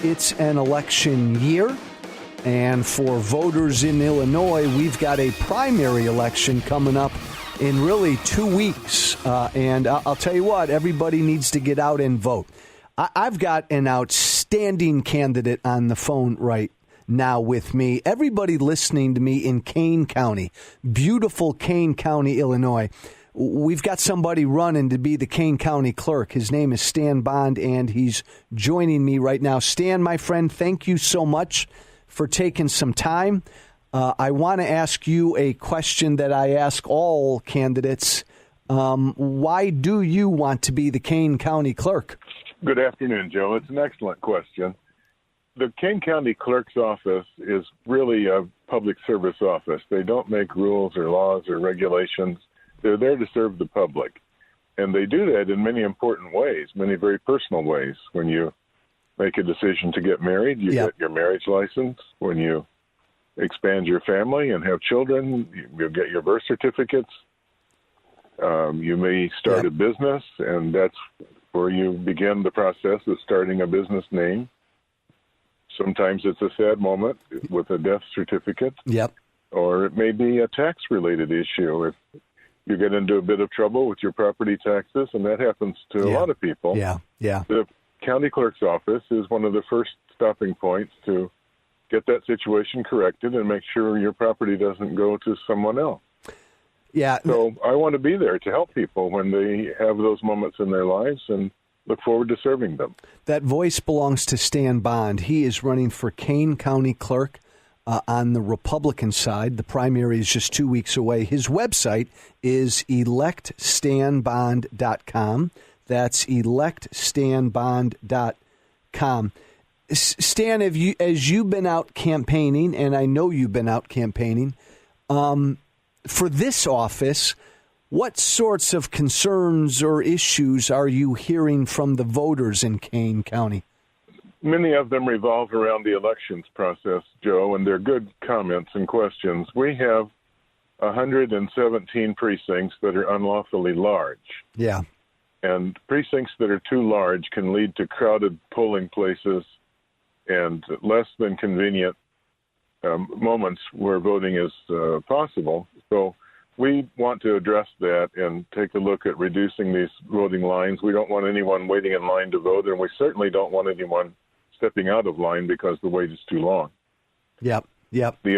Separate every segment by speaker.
Speaker 1: it's an election year. And for voters in Illinois, we've got a primary election coming up in really 2 weeks. And I'll tell you what, everybody needs to get out and vote. I've got an outstanding candidate on the phone right now with me. Everybody listening to me in Kane County, beautiful Kane County, Illinois. We've got somebody running to be the Kane County clerk. His name is StanBond, and he's joining me right now. Stan, my friend, thank you so much for taking some time. I want to ask you a question that I ask all candidates. Why do you want to be the Kane County clerk?
Speaker 2: Good afternoon, Joe. It's an excellent question. The Kane County Clerk's office is really a public service office. They don't make rules or laws or regulations. They're there to serve the public. And they do that in many important ways, many very personal ways. When you make a decision to get married, you get your marriage license. When you expand your family and have children, you get your birth certificates. You may start a business, and that's where you begin the process of starting a business name. Sometimes it's a sad moment with a death certificate. Or it may be a tax-related issue. If you get into a bit of trouble with your property taxes, and that happens to a lot of people. The county clerk's office is one of the first stopping points to get that situation corrected and make sure your property doesn't go to someone else. So I want to be there to help people when they have those moments in their lives and look forward to serving them. That voice belongs to StanBond. He is running for Kane County clerk on the Republican side. The primary is just 2 weeks away. His website is electstanbond.com. That's electstanbond.com. Stan, as you've been out campaigning, and I know you've been out campaigning, for this office, what sorts of concerns or issues are you hearing from the voters in Kane County? Many of them revolve around the elections process, Joe, and they're good comments and questions. We have 117 precincts that are unlawfully large. And precincts that are too large can lead to crowded polling places and less than convenient moments where voting is possible. So we want to address that and take a look at reducing these voting lines. We don't want anyone waiting in line to vote, and we certainly don't want anyone stepping out of line because the wait is too long. The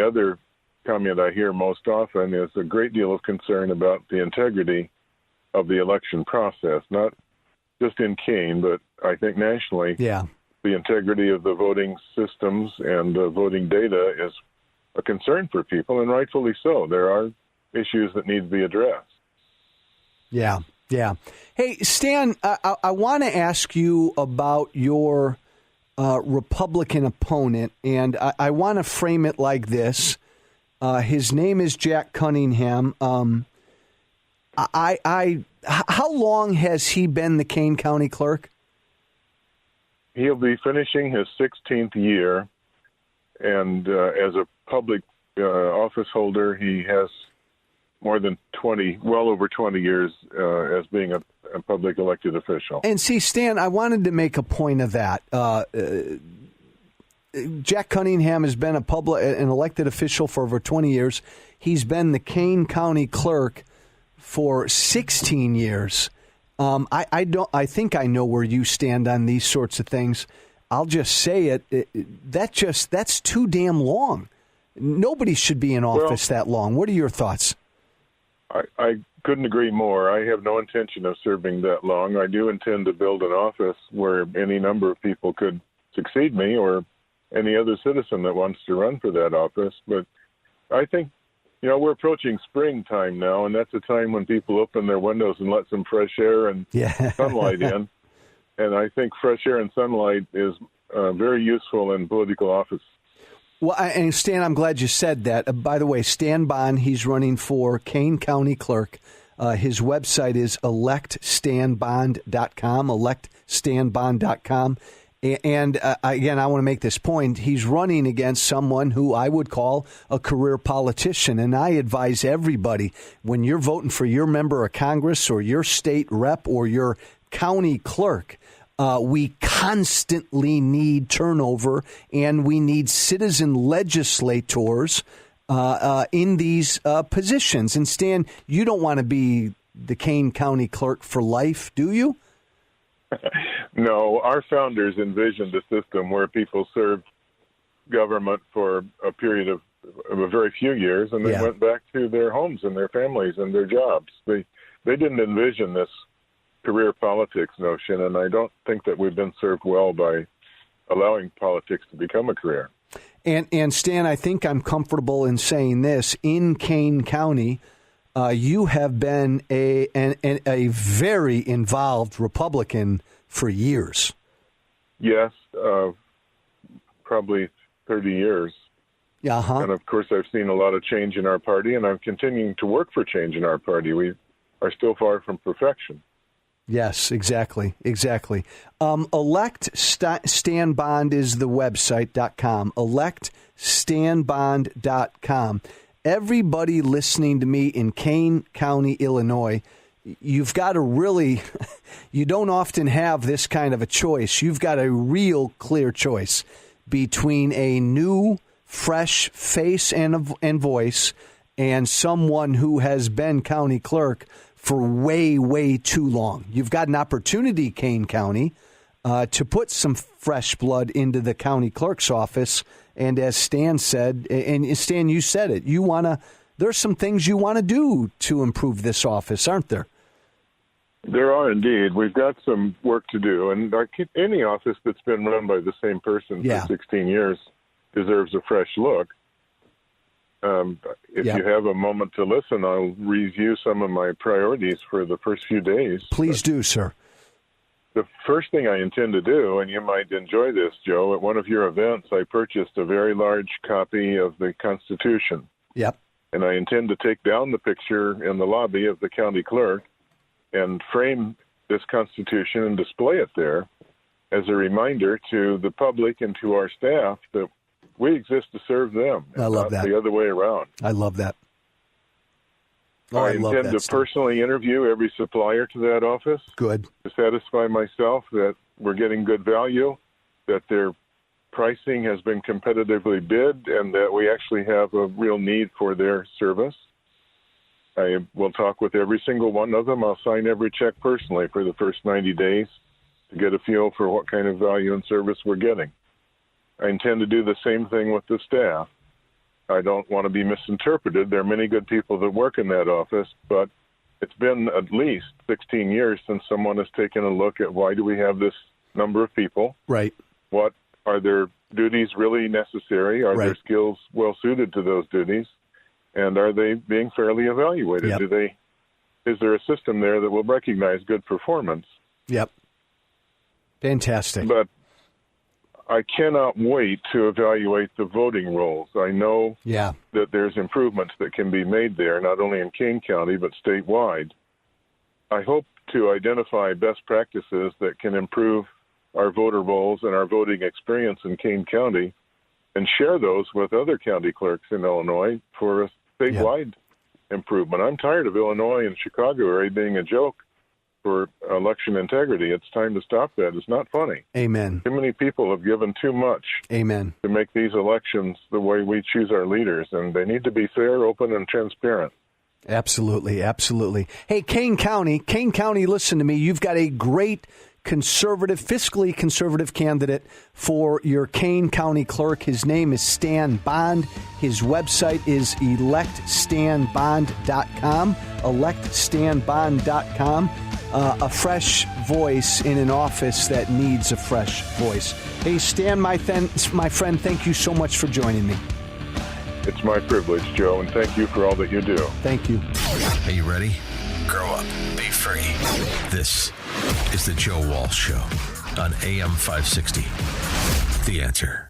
Speaker 2: other comment I hear most often is a great deal of concern about the integrity of the election process, not just in Kane, but I think nationally. The integrity of the voting systems and the voting data is a concern for people, and rightfully so. There are issues that need to be addressed. Hey, Stan, I want to ask you about your Republican opponent, and I want to frame it like this. His name is Jack Cunningham. How long has he been the Kane County clerk? He'll be finishing his 16th year, and as a public office holder, he has more than well over 20 years as being a public elected official. And see, Stan, I wanted to make a point of that. Jack Cunningham has been an elected official for over 20 years. He's been the Kane County clerk for 16 years. I think I know where you stand on these sorts of things. I'll just say it. That's too damn long. Nobody should be in office that long. What are your thoughts? I couldn't agree more. I have no intention of serving that long. I do intend to build an office where any number of people could succeed me, or any other citizen that wants to run for that office. But I think, we're approaching springtime now, and that's a time when people open their windows and let some fresh air and sunlight in. And I think fresh air and sunlight is very useful in political office. Well, and Stan, I'm glad you said that. By the way, StanBond, he's running for Kane County clerk. His website is electstanbond.com, electstanbond.com. And again, I want to make this point. He's running against someone who I would call a career politician. And I advise everybody, when you're voting for your member of Congress or your state rep or your county clerk,
Speaker 1: We constantly need turnover, and we need citizen legislators in these positions. And Stan, you don't want to be the Kane County clerk for life, do you?
Speaker 2: No, our founders envisioned a system where people served government for a period of a very few years, and then went back to their homes and their families and their jobs. They didn't envision this career politics notion, and I don't think that we've been served well by allowing politics to become a career.
Speaker 1: And Stan, I think I'm comfortable in saying this. In Kane County, you have been a very involved Republican for years.
Speaker 2: Yes, probably 30 years.
Speaker 1: Uh-huh.
Speaker 2: And, of course, I've seen a lot of change in our party, and I'm continuing to work for change in our party. We are still far from perfection.
Speaker 1: Yes, exactly. Elect StanBond is the website.com. ElectStanBond.com. Everybody listening to me in Kane County, Illinois, you've got to really, you don't often have this kind of a choice. You've got a real clear choice between a new, fresh face and voice and someone who has been county clerk for way, way too long. You've got an opportunity, Kane County, to put some fresh blood into the county clerk's office. And as Stan said, and Stan, you said it, there's some things you want to do to improve this office, aren't there?
Speaker 2: There are indeed. We've got some work to do. And any office that's been run by the same person for 16 years deserves a fresh look. If you have a moment to listen, I'll review some of my priorities for the first few days.
Speaker 1: Please do, sir.
Speaker 2: The first thing I intend to do, and you might enjoy this, Joe, at one of your events, I purchased a very large copy of the Constitution.
Speaker 1: Yep.
Speaker 2: And I intend to take down the picture in the lobby of the county clerk and frame this Constitution and display it there as a reminder to the public and to our staff that we exist to serve them.
Speaker 1: I love that.
Speaker 2: The other way around.
Speaker 1: I love that.
Speaker 2: I intend to personally interview every supplier to that office.
Speaker 1: Good.
Speaker 2: To satisfy myself that we're getting good value, that their pricing has been competitively bid, and that we actually have a real need for their service. I will talk with every single one of them. I'll sign every check personally for the first 90 days to get a feel for what kind of value and service we're getting. I intend to do the same thing with the staff. I don't want to be misinterpreted. There are many good people that work in that office, but it's been at least 16 years since someone has taken a look at why do we have this number of people? Right. What are their duties really necessary? Are their skills well suited to those duties? And are they being fairly evaluated?
Speaker 1: Yep.
Speaker 2: Is there a system there that will recognize good performance?
Speaker 1: Yep. Fantastic.
Speaker 2: But I cannot wait to evaluate the voting rolls. I know that there's improvements that can be made there, not only in Kane County, but statewide. I hope to identify best practices that can improve our voter rolls and our voting experience in Kane County and share those with other county clerks in Illinois for a statewide improvement. I'm tired of Illinois and Chicago area being a joke for election integrity. It's time to stop that. It's not funny.
Speaker 1: Amen.
Speaker 2: Too many people have given too much
Speaker 1: to
Speaker 2: make these elections the way we choose our leaders, and they need to be fair, open, and transparent.
Speaker 1: Absolutely, absolutely. Hey, Kane County, listen to me. You've got a great conservative, fiscally conservative candidate for your Kane County clerk. His name is Stan Bond. His website is electstanbond.com, electstanbond.com. A fresh voice in an office that needs a fresh voice. Hey, Stan, my friend, thank you so much for joining me.
Speaker 2: It's my privilege, Joe, and thank you for all that you do.
Speaker 1: Thank you.
Speaker 3: Are you ready? Grow up. Be free. This is the Joe Walsh Show on AM 560. The Answer.